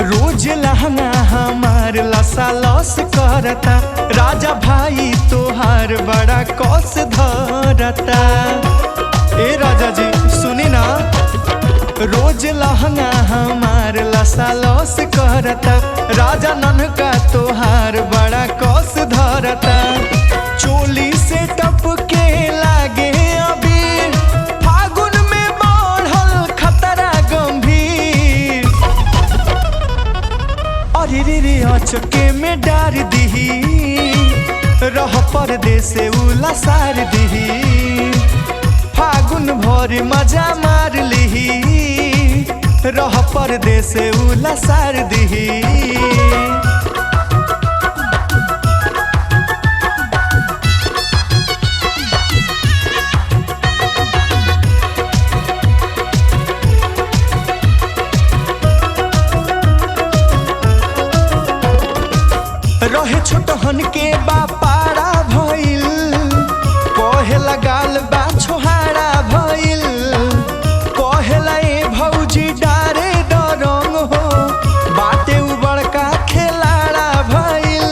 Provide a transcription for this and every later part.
रोज लहंगा हमार लसा लस करता, राजा भाई तोहार बड़ा कस धरता। ए राजा जी सुनी ना, रोज लहंगा हमार लसा लस करता, राजा ननका तोहार बड़ा कस धरता। चोली से टपके लागे अबीर, फागुन में बढ़ल खतरा गंभीर। अरे रे रे अचके में डार दीही, रह परदेस उला सार दीही। फागुन भर मजा मार लिही, रह परदेस उला सार दीही। रहे छोटहन के बापारा भइल, कहे लगाल बा छोहारा भइल। कहेला ए भौजी डारे डरंग हो, बाटे उ बड़का खेलाड़ा भइल।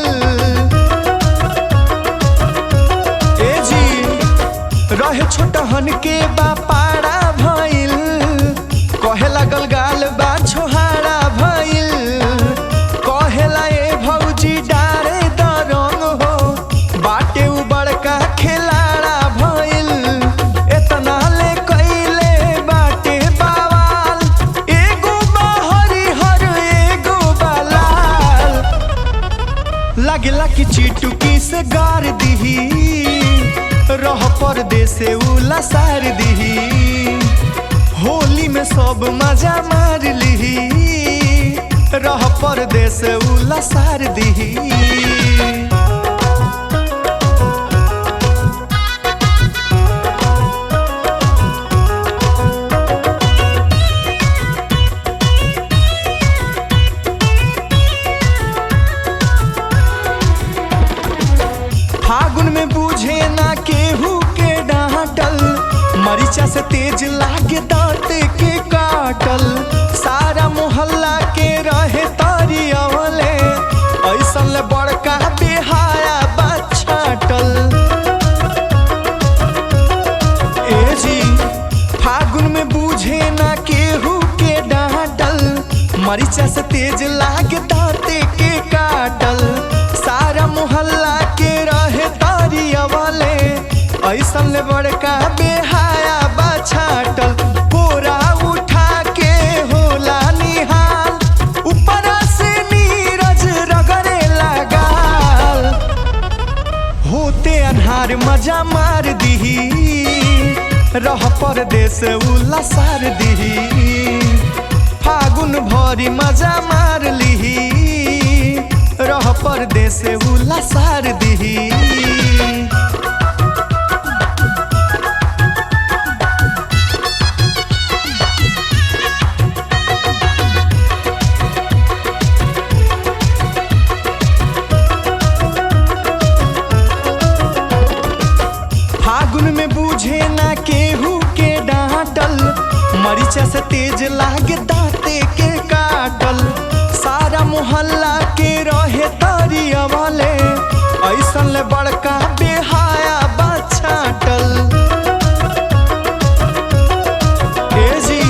ए जी रहे छोटहन के बापारा भइल, कहे लगल गाल बा छोहारा भइल। कहेला ए भौजी डारे डरंग हो, बाटे उ बड़का खेलाड़ा भइल। एतना ले कइले बाटे बवाल, एगो बा हरिहर एगो बा लाल। लागेला कि चिटुकी से गार दीही, रह परदेस उला सार दीही। होली में सब मजा मार लिही, रह परदेस उला सार दीही। फागुन में बूझे ना केहू के डांटल, मरीचा से तेज लागे दांत के काटल। सारा मोहल्ला के रहे तारी अवले, ऐसन ले बड़का बेहाया बाछाटल। ए जी फागुन में बूझे ना केहू के डांटल, मरीचा से तेज लागे दांत के काटल। सारा मोहल्ला के रहे तारी अवले, ऐसन ले बड़का बेहाया बाछाटल। कोरा उठा के होला निहाल, ऊपरा से नीरज रगड़े लगाल। होते अन्हार मजा मार दीही, रह परदेस उला सार दीही। फागुन भरी मजा मार लिही, रह परदेस उला सार दीही। फागुन में बूझे ना केहू के डांटल, मरीचा से तेज लागे दांते के काटल। सारा मोहल्ला के रहे तारी अवले, ऐसन ले बड़का बेहाया बाछाटल। ए जी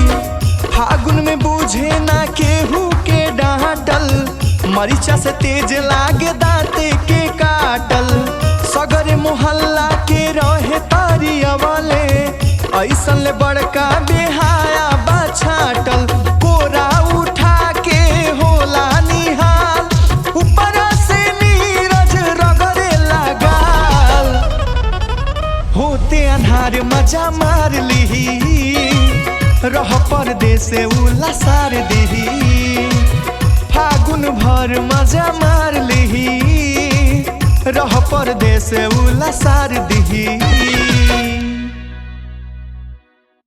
फागुन में बूझे ना केहू के डांटल, मरीचा से तेज लागे दांते के काटल। सगरे मोहल्ला के रहे तारी अवले, ऐसन ले बड़का बेहाया बाछाटल। कोरा उठा के होला निहाल, ऊपरा से नीरज रगड़े लगाल। होते अन्हार मजा मार लिही, रह परदेस उला सार दीही। फागुन भर मजा मार लिही, रह परदेस उला सार दीही।